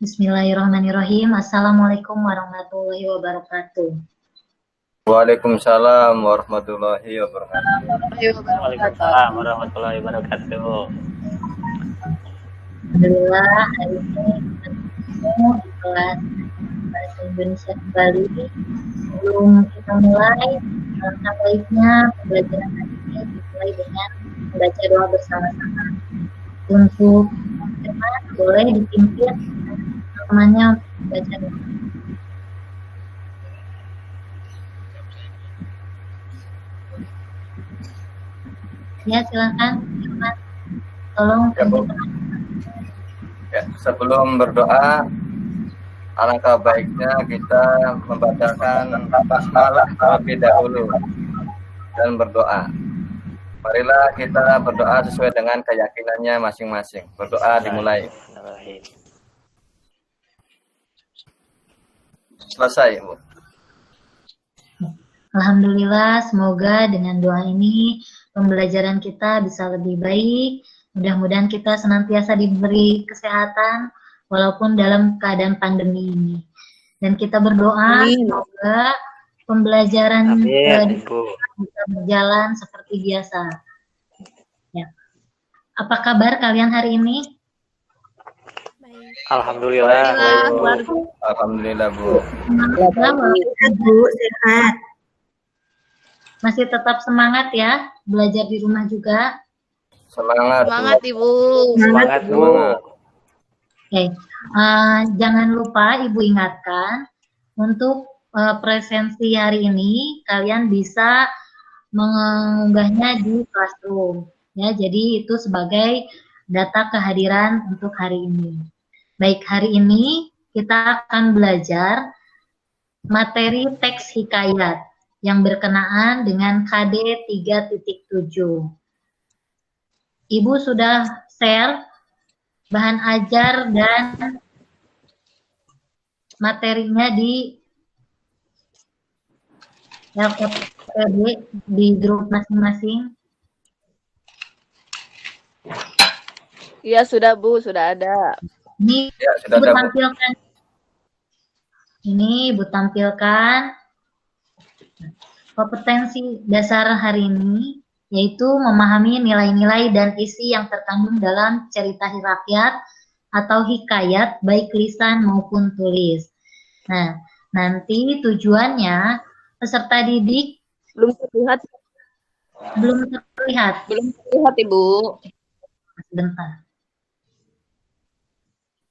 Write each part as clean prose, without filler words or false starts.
Bismillahirrahmanirrahim. Assalamualaikum warahmatullahi wabarakatuh. Waalaikumsalam warahmatullahi wabarakatuh. Waalaikumsalam warahmatullahi wabarakatuh. Alhamdulillah, hari ini kita bertemu di kelas Bahasa Indonesia kembali. Sebelum kita mulai, alangkah baiknya pembelajaran hari ini dimulai dengan membaca doa bersama-sama. Untuk teman boleh dipimpin temannya untuk membaca doa. Ya, silakan. Tolong pimpin teman. Ya, sebelum berdoa, alangkah baiknya kita membacakan basmalah terlebih dahulu dan berdoa. Marilah kita berdoa sesuai dengan keyakinannya masing-masing. Berdoa dimulai. Selesai, Bu. Alhamdulillah, semoga dengan doa ini pembelajaran kita bisa lebih baik. Mudah-mudahan kita senantiasa diberi kesehatan walaupun dalam keadaan pandemi ini. Dan kita berdoa semoga pembelajaran bisa berjalan seperti biasa. Ya. Apa kabar kalian hari ini? Alhamdulillah. Alhamdulillah, Bu. Bu, sehat. Masih tetap semangat ya, belajar di rumah juga. Semangat, Ibu. Semangat, Bu. Oke. Jangan lupa Ibu ingatkan untuk presensi hari ini kalian bisa mengunggahnya di Classroom. Ya, jadi itu sebagai data kehadiran untuk hari ini. Baik, hari ini kita akan belajar materi teks hikayat yang berkenaan dengan KD 3.7. Ibu sudah share bahan ajar dan materinya di LKPD di grup masing-masing. Iya sudah Bu, sudah ada. Ini ya, sudah Ibu ada, tampilkan. Ini Ibu tampilkan kompetensi dasar hari ini, yaitu memahami nilai-nilai dan isi yang terkandung dalam cerita rakyat atau hikayat, baik lisan maupun tulis. Nah, nanti tujuannya peserta didik Belum terlihat. belum terlihat. Belum terlihat Ibu. Sebentar.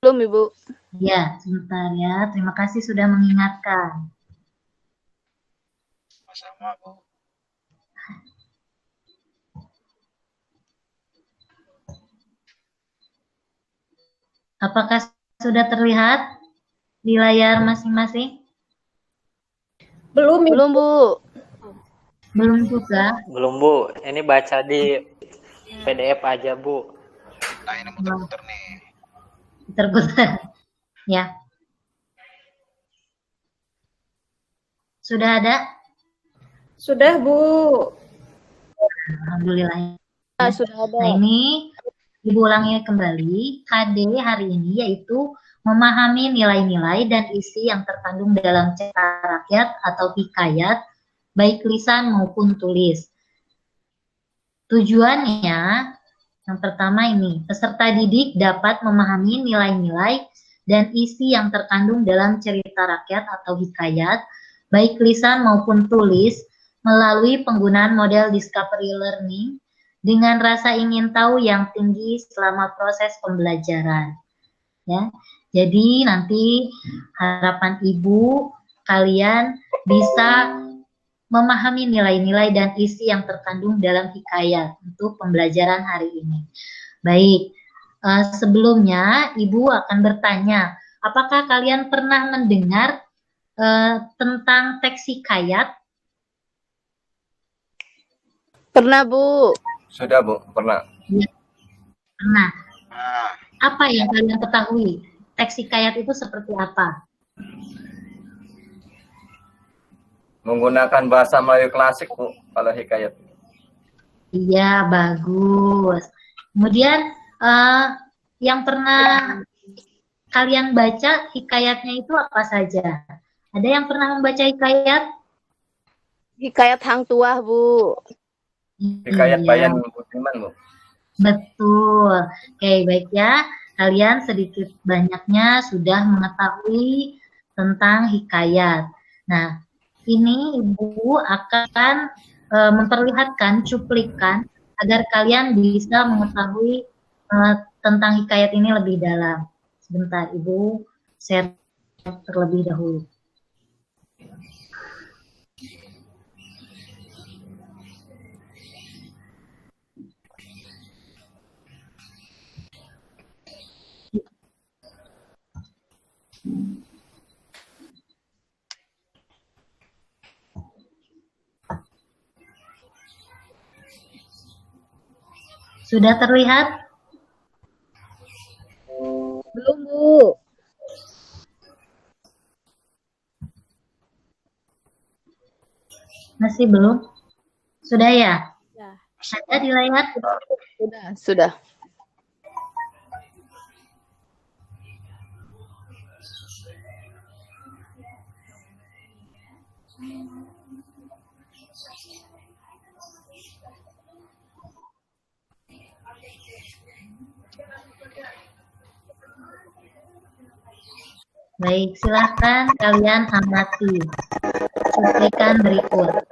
Belum Ibu. Ya, sebentar ya. Terima kasih sudah mengingatkan. Sama, Bu. Apakah sudah terlihat di layar masing-masing? Belum Bu. Belum juga. Belum, Bu. Ini baca di PDF aja, Bu. Nah, ini muter-muter nih. Terputar. Ya. Sudah ada? Sudah Bu. Alhamdulillah. Sudah ada. Nah, ini Ibu ulangi kembali. KD hari ini yaitu memahami nilai-nilai dan isi yang terkandung dalam cerita rakyat atau hikayat, baik lisan maupun tulis. Tujuannya, yang pertama ini, peserta didik dapat memahami nilai-nilai dan isi yang terkandung dalam cerita rakyat atau hikayat, baik lisan maupun tulis, melalui penggunaan model discovery learning dengan rasa ingin tahu yang tinggi selama proses pembelajaran. Ya, jadi nanti harapan Ibu kalian bisa memahami nilai-nilai dan isi yang terkandung dalam hikayat untuk pembelajaran hari ini. Baik, sebelumnya Ibu akan bertanya, apakah kalian pernah mendengar tentang teks hikayat? Pernah Bu. Sudah, Bu, pernah. Ya, pernah. Apa yang kalian ketahui? Teks hikayat itu seperti apa? Menggunakan bahasa Melayu klasik, Bu, kalau hikayat. Iya, bagus. Kemudian yang pernah kalian baca hikayatnya itu apa saja? Ada yang pernah membaca hikayat? Hikayat Hang Tuah, Bu. Hikayat Iya, Bayan Budiman, Bu. betul. Oke, baik ya. Kalian sedikit banyaknya sudah mengetahui tentang hikayat. Nah, ini Ibu akan memperlihatkan cuplikan agar kalian bisa mengetahui tentang hikayat ini lebih dalam. Sebentar, Ibu share terlebih dahulu. Sudah terlihat? Belum, Bu. Masih belum? Sudah ya? Ya. Ada di layar? Sudah. Baik, silahkan kalian amati cuplikan berikut.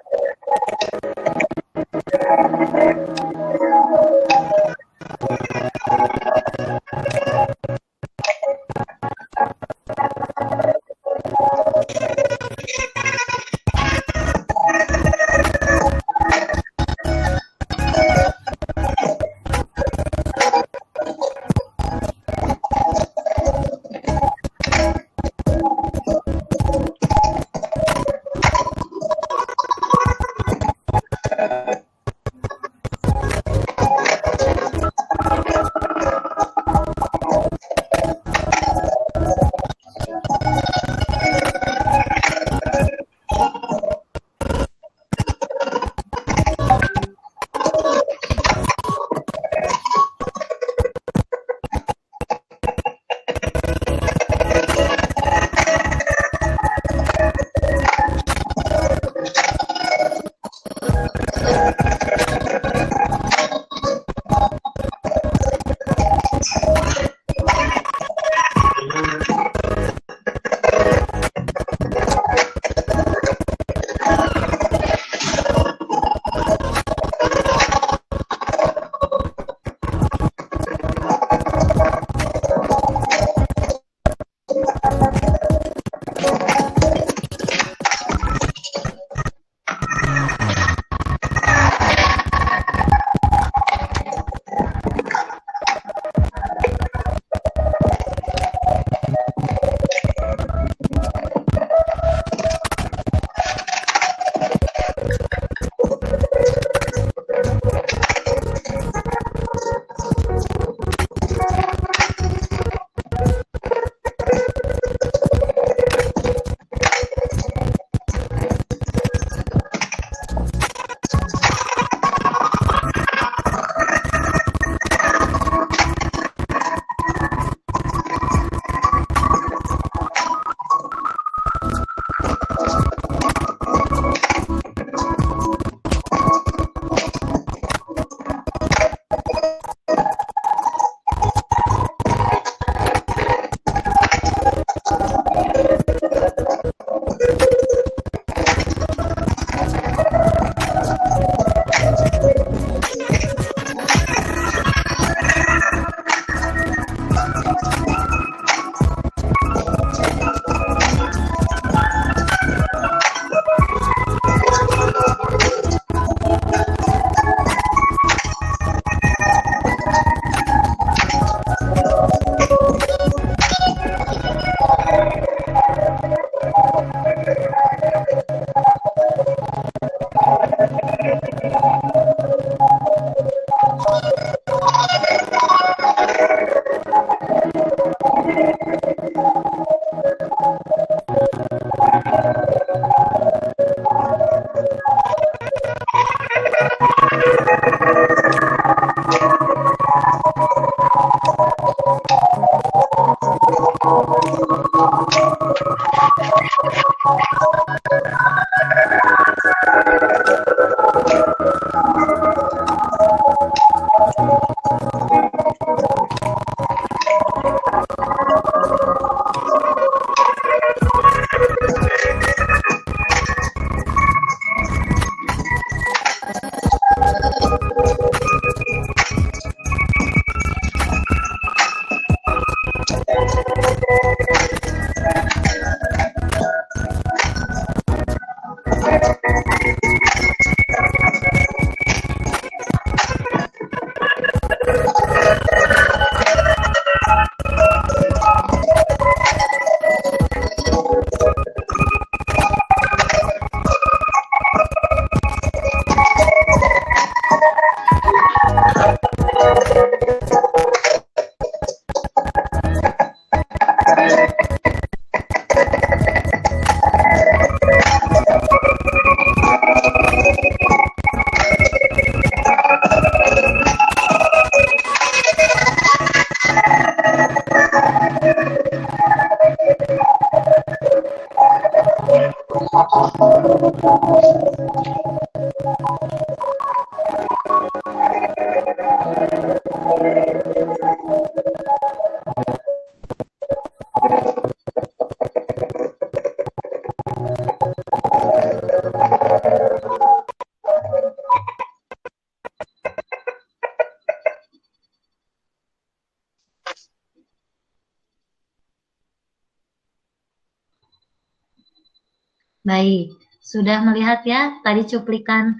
Baik, sudah melihat ya tadi cuplikan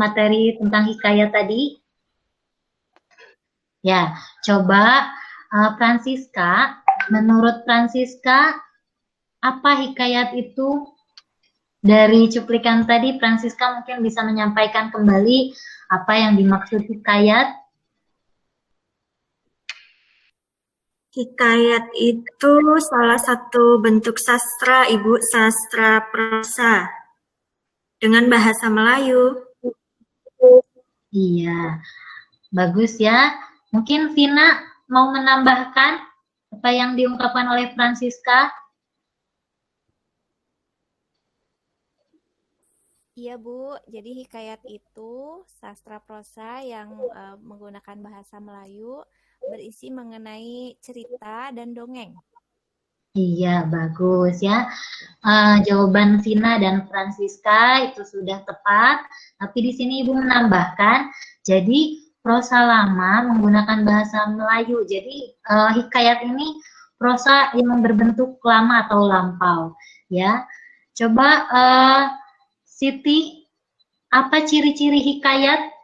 materi tentang hikayat tadi? Ya, coba Francisca, menurut Francisca, apa hikayat itu? Dari cuplikan tadi, Francisca mungkin bisa menyampaikan kembali apa yang dimaksud hikayat. Hikayat itu salah satu bentuk sastra, Ibu, sastra prosa dengan bahasa Melayu. Iya, bagus ya. Mungkin Vina mau menambahkan apa yang diungkapkan oleh Francisca? Iya Bu, jadi hikayat itu sastra prosa yang menggunakan bahasa Melayu berisi mengenai cerita dan dongeng. Iya, bagus ya. Jawaban Vina dan Francisca itu sudah tepat, tapi di sini Ibu menambahkan, jadi prosa lama menggunakan bahasa Melayu. Jadi hikayat ini prosa yang berbentuk lama atau lampau, ya. Coba Siti, apa ciri-ciri hikayat?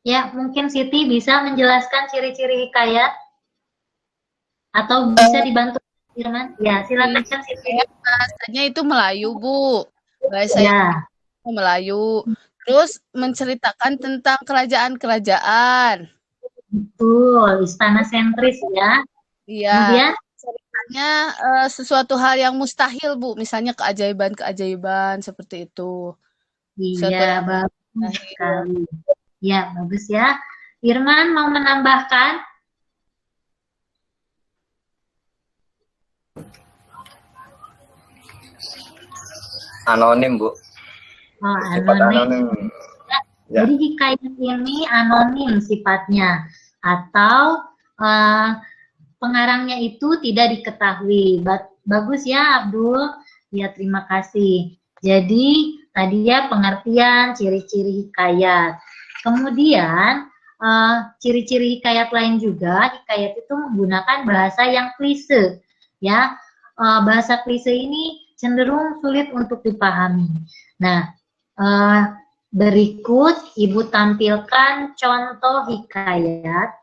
Ya, mungkin Siti bisa menjelaskan ciri-ciri hikayat atau bisa dibantu Firman? Ya, silakan Siti. Bahasanya itu Melayu, Bu. Bahasanya Melayu. Terus menceritakan tentang kerajaan-kerajaan. Betul, istana sentris ya. Iya. Kemudian ceritanya sesuatu hal yang mustahil, Bu. Misalnya keajaiban-keajaiban seperti itu. Iya, bagus sekali. Ya, bagus ya. Firman mau menambahkan? Anonim, Bu. Oh, Sifat anonim. Ya. Jadi hikayat ini anonim sifatnya atau pengarangnya itu tidak diketahui. Bagus ya Abdul. Ya, terima kasih. Jadi tadi ya pengertian ciri-ciri hikayat. Kemudian ciri-ciri hikayat lain juga, hikayat itu menggunakan bahasa yang klise, ya. Bahasa klise ini cenderung sulit untuk dipahami. Nah, berikut Ibu tampilkan contoh hikayat.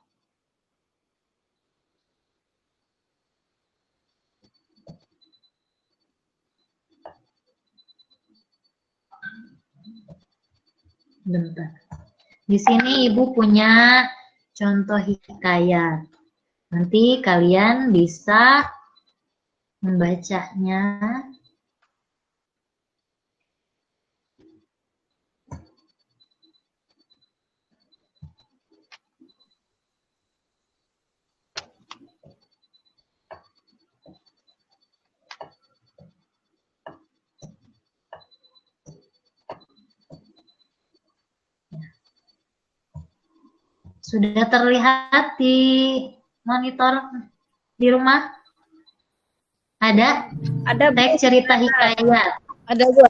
Bentar. Di sini Ibu punya contoh hikayat. Nanti kalian bisa membacanya. Sudah terlihat di monitor di rumah? Ada? Ada teks cerita hikayat. Ada, Bu.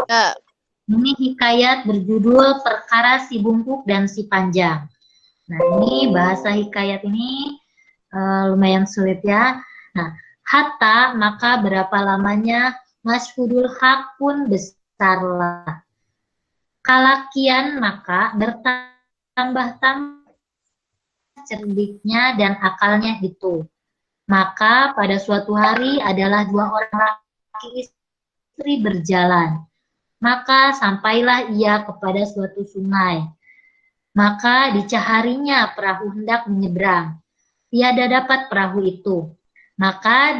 Ya. Ini hikayat berjudul Perkara Si Bungkuk dan Si Panjang. Nah, ini bahasa hikayat ini lumayan sulit ya. Nah, hatta maka berapa lamanya masyhudul haq pun besarlah. Kalakian maka bertambah-tambah cerdiknya dan akalnya itu. Maka pada suatu hari adalah dua orang laki istri berjalan. Maka sampailah ia kepada suatu sungai. Maka dicaharinya perahu hendak menyeberang. Tiada dapat perahu itu. Maka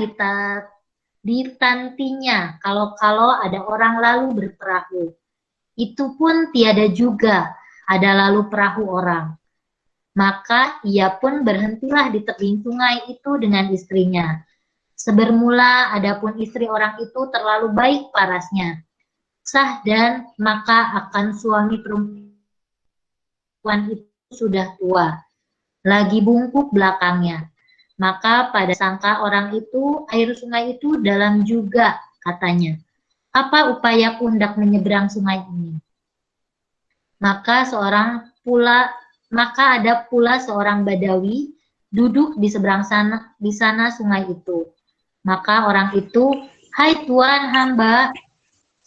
ditantinya kalau-kalau ada orang lalu berperahu. Itu pun tiada juga ada lalu perahu orang. Maka ia pun berhentilah di tebing sungai itu dengan istrinya. Sebermula adapun istri orang itu terlalu baik parasnya, sah dan maka akan suami perempuan itu sudah tua, lagi bungkuk belakangnya. Maka pada sangka orang itu air sungai itu dalam juga, katanya. Apa upayaku hendak menyeberang sungai ini? Maka ada pula seorang Badawi duduk di seberang sana, di sana sungai itu. Maka orang itu, hai Tuan hamba,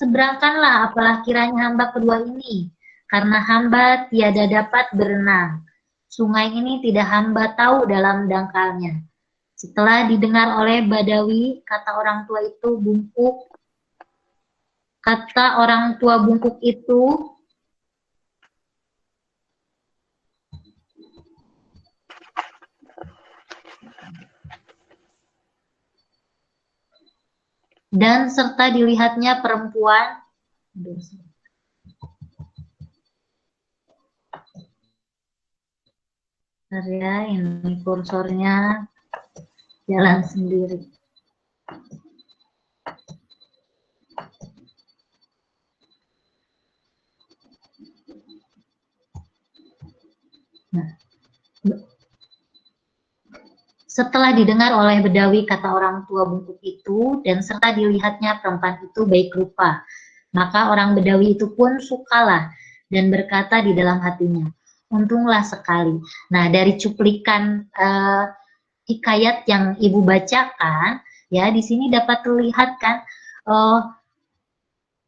seberangkanlah apalah kiranya hamba kedua ini, karena hamba tiada dapat berenang. Sungai ini tidak hamba tahu dalam dangkalnya. Setelah didengar oleh Badawi, kata orang tua bungkuk itu, dan serta dilihatnya perempuan, ya, ini kursornya jalan sendiri. Nah, setelah didengar oleh Bedawi kata orang tua bungkuk itu, dan serta dilihatnya perempuan itu baik rupa, maka orang Bedawi itu pun sukalah dan berkata di dalam hatinya, untunglah sekali. Nah, dari cuplikan hikayat yang Ibu bacakan, ya di sini dapat terlihat kan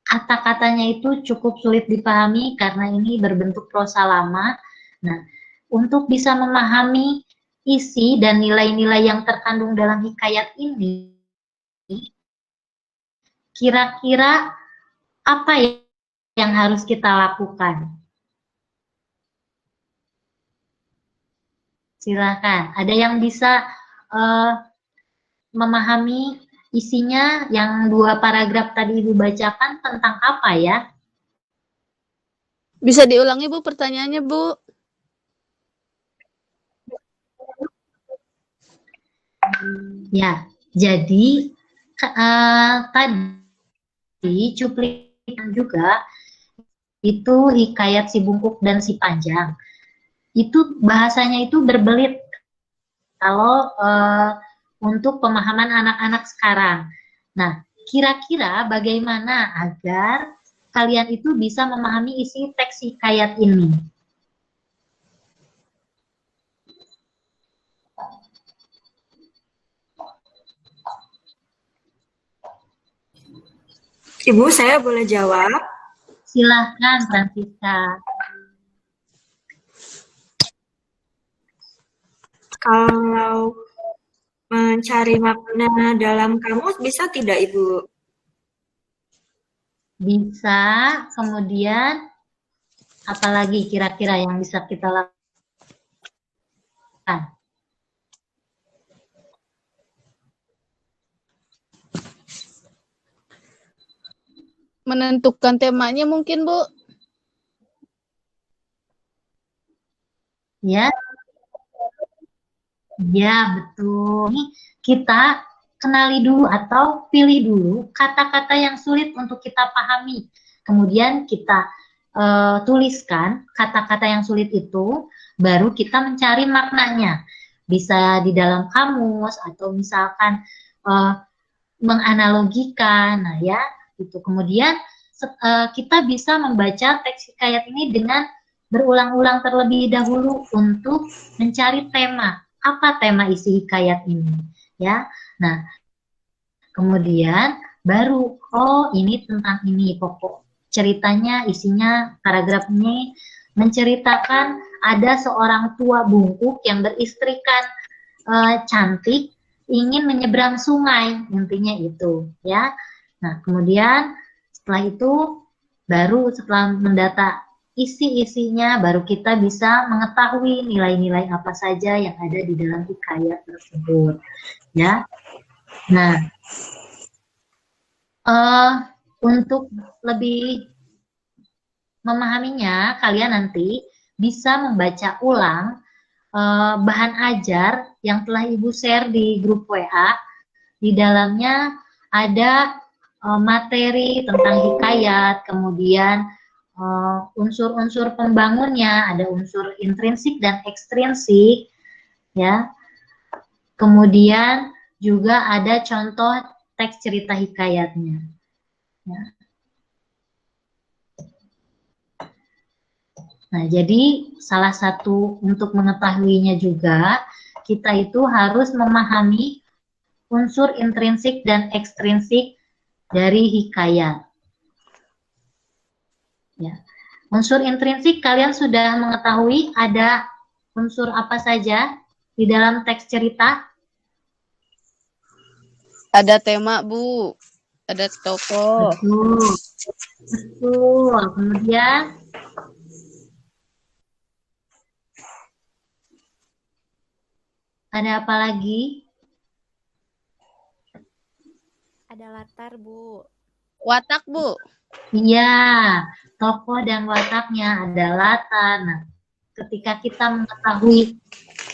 kata-katanya itu cukup sulit dipahami karena ini berbentuk prosa lama. Nah, untuk bisa memahami isi dan nilai-nilai yang terkandung dalam hikayat ini, kira-kira apa yang harus kita lakukan? Silakan, ada yang bisa memahami isinya yang 2 paragraf tadi Ibu bacakan tentang apa ya? Bisa diulangi Bu pertanyaannya Bu? Ya, jadi tadi cuplikan juga itu hikayat si bungkuk dan si panjang. Itu bahasanya itu berbelit kalau untuk pemahaman anak-anak sekarang. Nah, kira-kira bagaimana agar kalian itu bisa memahami isi teks hikayat ini? Ibu, saya boleh jawab? Silahkan, Francisca. Kalau mencari makna dalam kamus bisa tidak, Ibu? Bisa, kemudian apalagi kira-kira yang bisa kita lakukan? Menentukan temanya mungkin Bu? Ya. Ya, betul. Ini kita kenali dulu atau pilih dulu kata-kata yang sulit untuk kita pahami. Kemudian kita tuliskan kata-kata yang sulit itu, baru kita mencari maknanya. Bisa di dalam kamus atau misalkan menganalogikan. Nah ya, itu. Kemudian kita bisa membaca teks hikayat ini dengan berulang-ulang terlebih dahulu untuk mencari tema. Apa tema isi hikayat ini? Ya, nah kemudian baru ini tentang ini pokok ceritanya, isinya paragraf ini menceritakan ada seorang tua bungkuk yang beristrikan cantik ingin menyeberang sungai, intinya itu ya. Nah kemudian setelah itu baru setelah mendata isi-isinya baru kita bisa mengetahui nilai-nilai apa saja yang ada di dalam hikayat tersebut ya. Nah untuk lebih memahaminya kalian nanti bisa membaca ulang bahan ajar yang telah Ibu share di grup WA di dalamnya ada materi tentang hikayat, kemudian unsur-unsur pembangunnya, ada unsur intrinsik dan ekstrinsik, ya. Kemudian juga ada contoh teks cerita hikayatnya. Ya. Nah, jadi salah satu untuk mengetahuinya juga, kita itu harus memahami unsur intrinsik dan ekstrinsik dari hikayat. Ya. Unsur intrinsik kalian sudah mengetahui ada unsur apa saja di dalam teks cerita? Ada tema, Bu. Ada tokoh. Betul. Betul. Kemudian ada apa lagi? Ada latar, Bu. Watak, Bu. Iya, tokoh dan wataknya ada latar. Nah, ketika kita mengetahui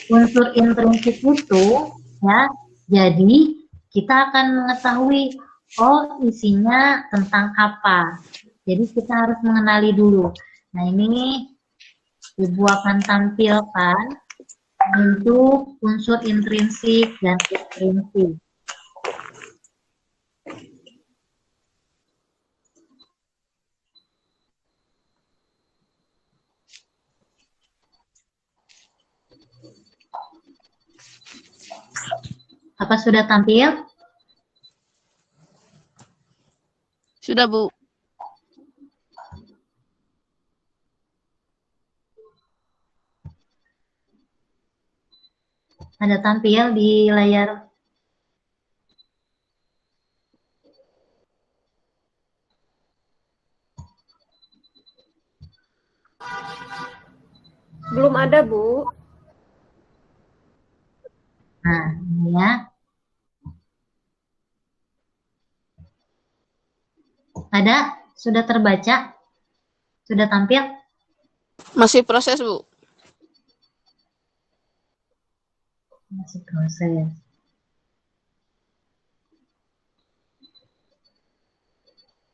unsur intrinsik itu, ya, jadi kita akan mengetahui, oh isinya tentang apa. Jadi kita harus mengenali dulu. Nah, ini Ibu akan tampilkan untuk unsur intrinsik dan ekstrinsik. Apa sudah tampil? Sudah, Bu. Ada tampil di layar. Belum ada, Bu. Nah, ini ya. Ada? Sudah terbaca? Sudah tampil? Masih proses, Bu. Masih proses.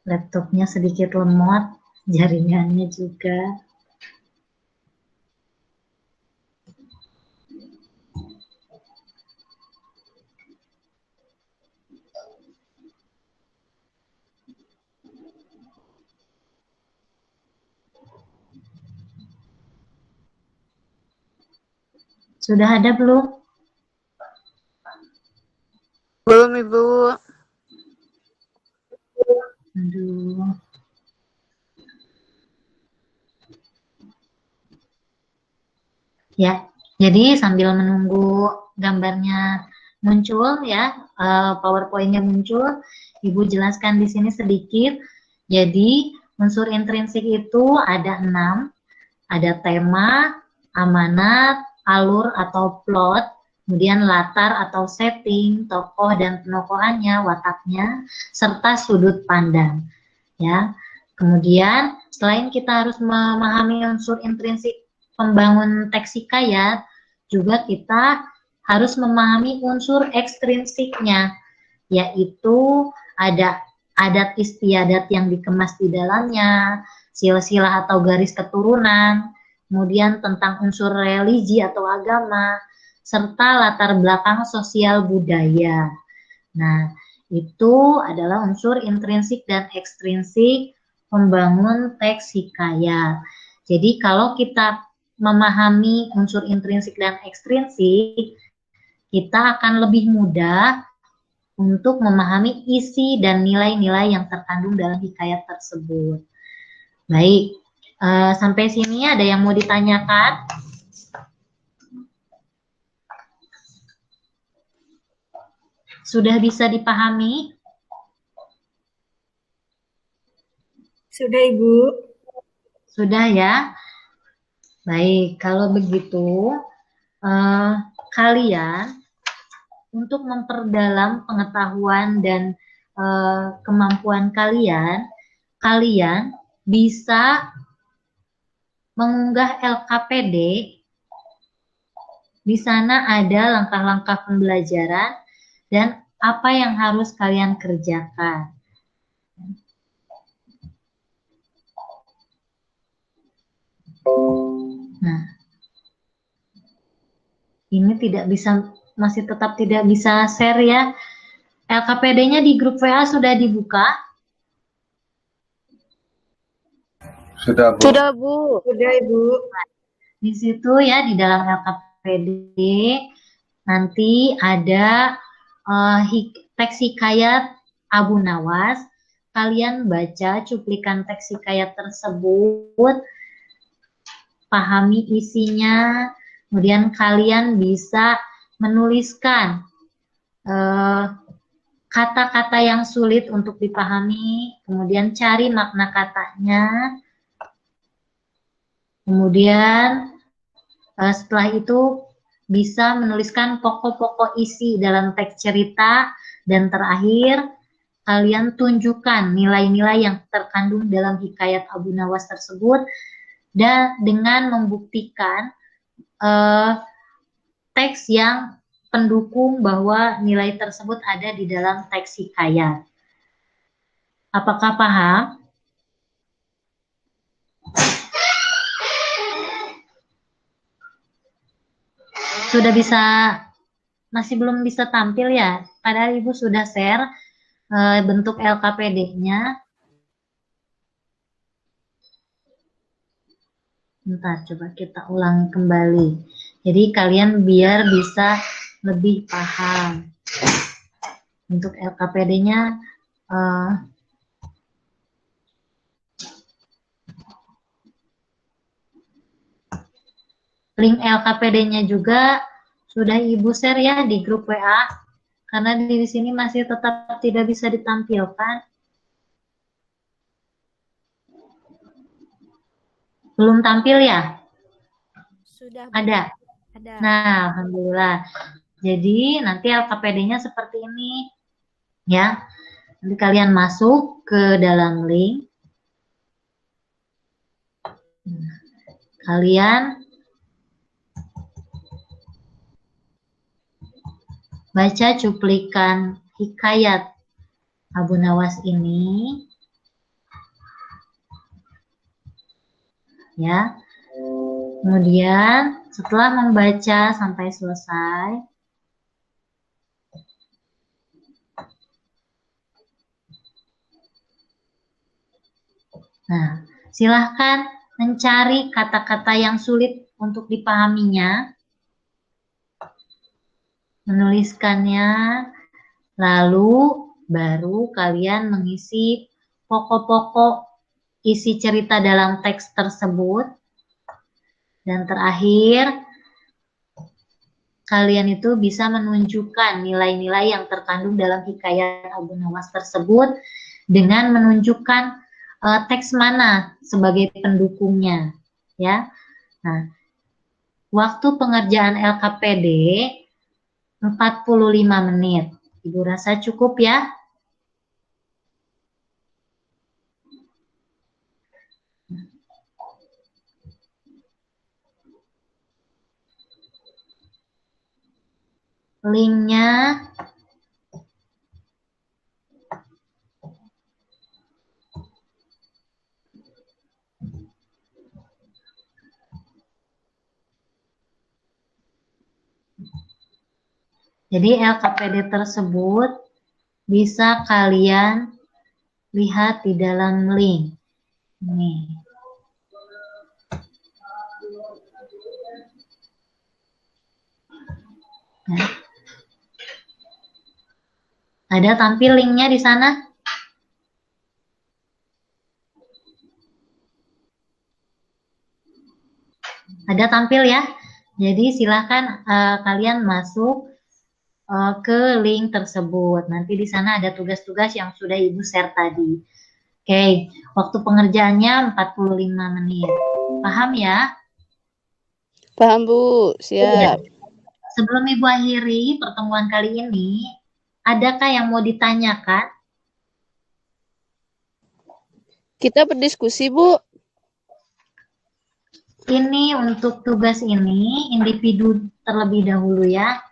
Laptopnya sedikit lemot, jaringannya juga. Sudah ada belum? Belum, Ibu. Aduh. Ya, jadi sambil menunggu gambarnya muncul ya, PowerPoint-nya muncul, Ibu jelaskan di sini sedikit. Jadi unsur intrinsik itu ada 6, ada tema, amanat, alur atau plot, kemudian latar atau setting, tokoh dan penokohannya, wataknya, serta sudut pandang. Ya, kemudian selain kita harus memahami unsur intrinsik pembangun teks hikayat, juga kita harus memahami unsur ekstrinsiknya, yaitu ada adat istiadat yang dikemas di dalamnya, silsilah atau garis keturunan, kemudian tentang unsur religi atau agama, serta latar belakang sosial budaya. Nah, itu adalah unsur intrinsik dan ekstrinsik pembangun teks hikayat. Jadi kalau kita memahami unsur intrinsik dan ekstrinsik, kita akan lebih mudah untuk memahami isi dan nilai-nilai yang terkandung dalam hikayat tersebut. Baik. Sampai sini ada yang mau ditanyakan? Sudah bisa dipahami? Sudah, Ibu. Sudah ya? Baik, kalau begitu kalian untuk memperdalam pengetahuan dan kemampuan kalian bisa mengunggah LKPD. Di sana ada langkah-langkah pembelajaran dan apa yang harus kalian kerjakan. Nah, ini masih tetap tidak bisa share ya. LKPD-nya di grup WA sudah dibuka? Sudah, Bu. Sudah, Bu. Sudah, Ibu. Di situ ya, di dalam LKPD nanti ada teks hikayat Abu Nawas. Kalian baca cuplikan teks hikayat tersebut, pahami isinya, kemudian kalian bisa menuliskan kata-kata yang sulit untuk dipahami, kemudian cari makna katanya, kemudian setelah itu bisa menuliskan pokok-pokok isi dalam teks cerita, dan terakhir kalian tunjukkan nilai-nilai yang terkandung dalam hikayat Abu Nawas tersebut, dan dengan membuktikan teks yang pendukung bahwa nilai tersebut ada di dalam teks hikayat. Apakah paham? Sudah bisa, masih belum bisa tampil ya? Padahal Ibu sudah share bentuk LKPD-nya. Bentar, coba kita ulangi kembali. Jadi kalian biar bisa lebih paham. Untuk LKPD-nya link LKPD-nya juga sudah Ibu share ya di grup WA, karena di sini masih tetap tidak bisa ditampilkan. Belum tampil ya? Sudah, Bu. Ada? Ada. Nah, alhamdulillah. Jadi nanti LKPD-nya seperti ini ya. Nanti kalian masuk ke dalam link. Kalian baca cuplikan hikayat Abu Nawas ini ya. Kemudian setelah membaca sampai selesai, nah, silahkan mencari kata-kata yang sulit untuk dipahaminya, menuliskannya, lalu baru kalian mengisi pokok-pokok isi cerita dalam teks tersebut. Dan terakhir, kalian itu bisa menunjukkan nilai-nilai yang terkandung dalam hikayat Abu Nawas tersebut dengan menunjukkan teks mana sebagai pendukungnya, ya. Nah, waktu pengerjaan LKPD 45 menit. Ibu rasa cukup ya? Linknya jadi LKPD tersebut bisa kalian lihat di dalam link ini. Nah. Ada tampil linknya di sana? Ada tampil ya? Jadi silakan kalian masuk ke link tersebut. Nanti di sana ada tugas-tugas yang sudah Ibu share tadi. Oke, waktu pengerjaannya 45 menit. Paham ya? Paham, Bu. Siap. Sebelum Ibu akhiri pertemuan kali ini, adakah yang mau ditanyakan? Kita berdiskusi, Bu. Ini untuk tugas ini individu terlebih dahulu ya.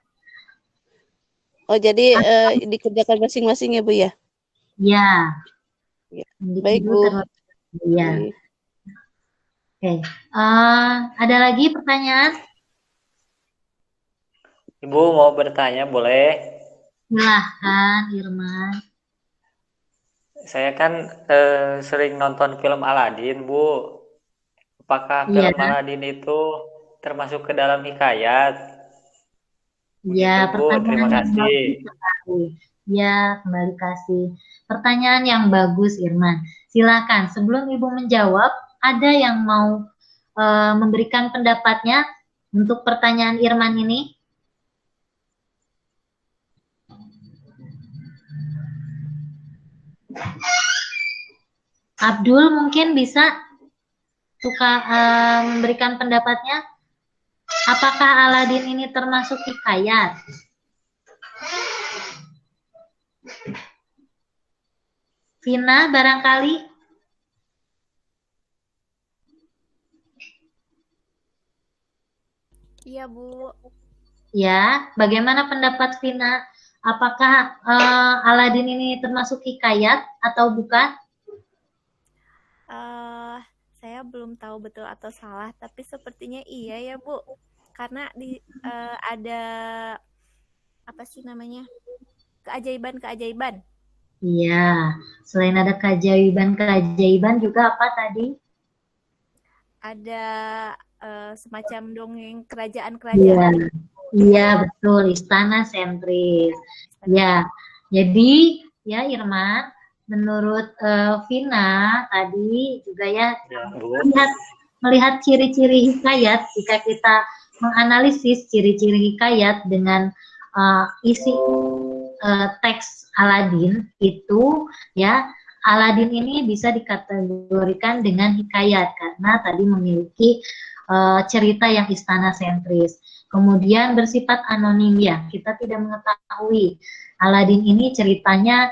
Oh, jadi dikerjakan masing-masing ya, Bu ya? Ya, Ya. individu Baik, Bu. terus. Ya. Baik. Oke. Ada lagi pertanyaan? Ibu mau bertanya boleh? Silahkan, Irman. Saya kan sering nonton film Aladin, Bu. Apakah Iya, film Aladin itu termasuk ke dalam hikayat? ya, Begitu, Bu. Terima pertanyaan yang kasih. bagus sekali. Ya, kembali kasih. Pertanyaan yang bagus, Irman. Silakan, sebelum Ibu menjawab, ada yang mau memberikan pendapatnya untuk pertanyaan Irman ini? Abdul mungkin bisa memberikan pendapatnya. Apakah Aladin ini termasuk hikayat? Vina barangkali? Iya, Bu. Ya, bagaimana pendapat Vina? Apakah Aladin ini termasuk hikayat atau bukan? Saya belum tahu betul atau salah, tapi sepertinya iya ya, Bu. Karena ada apa sih namanya? Keajaiban-keajaiban. Iya, selain ada keajaiban juga apa tadi? Ada semacam dongeng Iya, kerajaan-kerajaan. iya betul, istana sentris. Ya, jadi ya Irma, menurut Vina tadi juga ya, Bu. melihat ciri-ciri hikayat, jika kita menganalisis ciri-ciri hikayat dengan isi teks Aladin itu ya, Aladin ini bisa dikategorikan dengan hikayat karena tadi memiliki cerita yang istana sentris. Kemudian bersifat anonim ya, kita tidak mengetahui Aladin ini ceritanya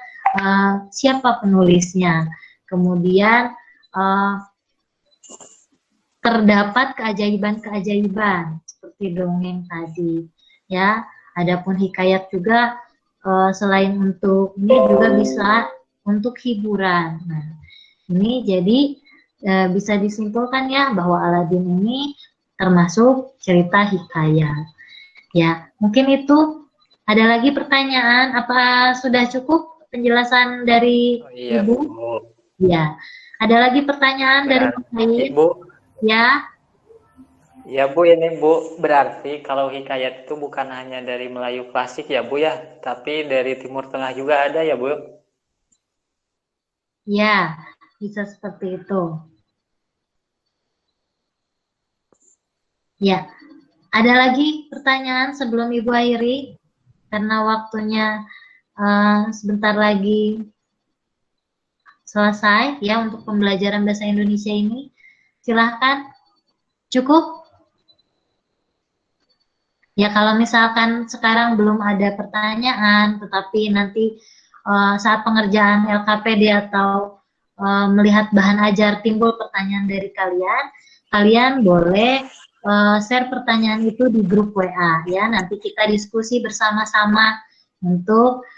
siapa penulisnya. Kemudian terdapat keajaiban-keajaiban seperti dongeng tadi ya. Adapun hikayat juga selain untuk ini juga bisa untuk hiburan. Nah, ini jadi bisa disimpulkan ya bahwa Aladin ini termasuk cerita hikayat. Ya, mungkin itu. Ada lagi pertanyaan? Apa sudah cukup penjelasan dari Iya, Ibu? Bu. Ya. Ada lagi pertanyaan dari Mas Said? Bu. Ya. Ya, Bu, ini Bu, berarti kalau hikayat itu bukan hanya dari Melayu klasik ya, Bu ya, tapi dari Timur Tengah juga ada ya, Bu? Ya, bisa seperti itu. Ya. Ada lagi pertanyaan sebelum Ibu akhiri? Karena waktunya sebentar lagi selesai ya untuk pembelajaran bahasa Indonesia ini. Silahkan. Cukup? Ya, kalau misalkan sekarang belum ada pertanyaan, tetapi nanti saat pengerjaan LKPD atau melihat bahan ajar timbul pertanyaan dari kalian, kalian boleh share pertanyaan itu di grup WA ya. Nanti kita diskusi bersama-sama untuk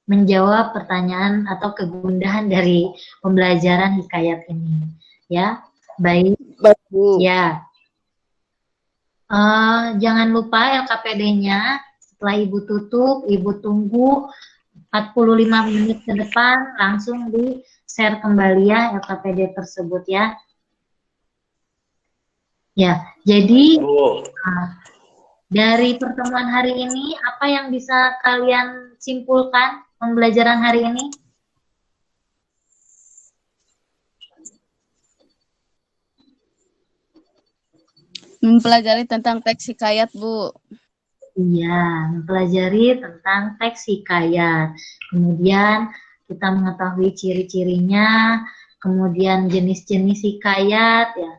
menjawab pertanyaan atau kegundahan dari pembelajaran hikayat ini ya. Baik. Bu. Ya. Jangan lupa LKPD-nya setelah Ibu tutup, Ibu tunggu 45 menit ke depan langsung di share kembali ya LKPD tersebut ya. Ya, jadi dari pertemuan hari ini apa yang bisa kalian simpulkan pembelajaran hari ini? Mempelajari tentang teks hikayat, Bu. Iya, mempelajari tentang teks hikayat. Kemudian kita mengetahui ciri-cirinya, kemudian jenis-jenis hikayat ya.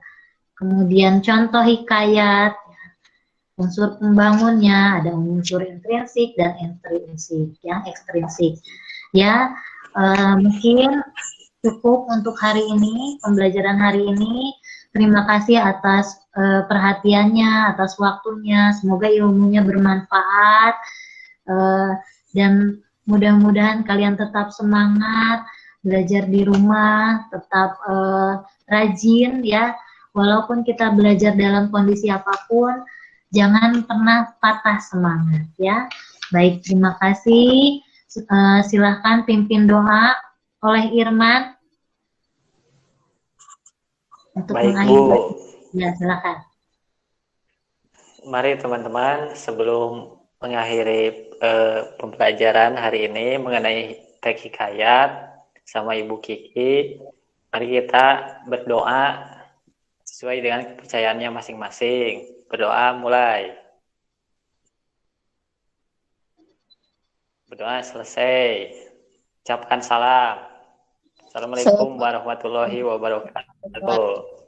Kemudian contoh hikayat, ya. Unsur pembangunnya, ada unsur intrinsik dan ekstrinsik. Ya, mungkin cukup untuk hari ini, pembelajaran hari ini. terima kasih atas perhatiannya, atas waktunya. Semoga ilmunya bermanfaat dan mudah-mudahan kalian tetap semangat belajar di rumah, tetap rajin ya. Walaupun kita belajar dalam kondisi apapun, jangan pernah patah semangat ya. Baik, terima kasih. Silahkan pimpin doa oleh Irman untuk Baik, Bu. mengakhiri. Ya, silakan. Mari teman-teman, sebelum mengakhiri pembelajaran hari ini mengenai teks hikayat sama Ibu Kiki, mari kita berdoa sesuai dengan kepercayaannya masing-masing. Berdoa mulai. Berdoa selesai. Ucapkan salam. Assalamualaikum warahmatullahi wabarakatuh.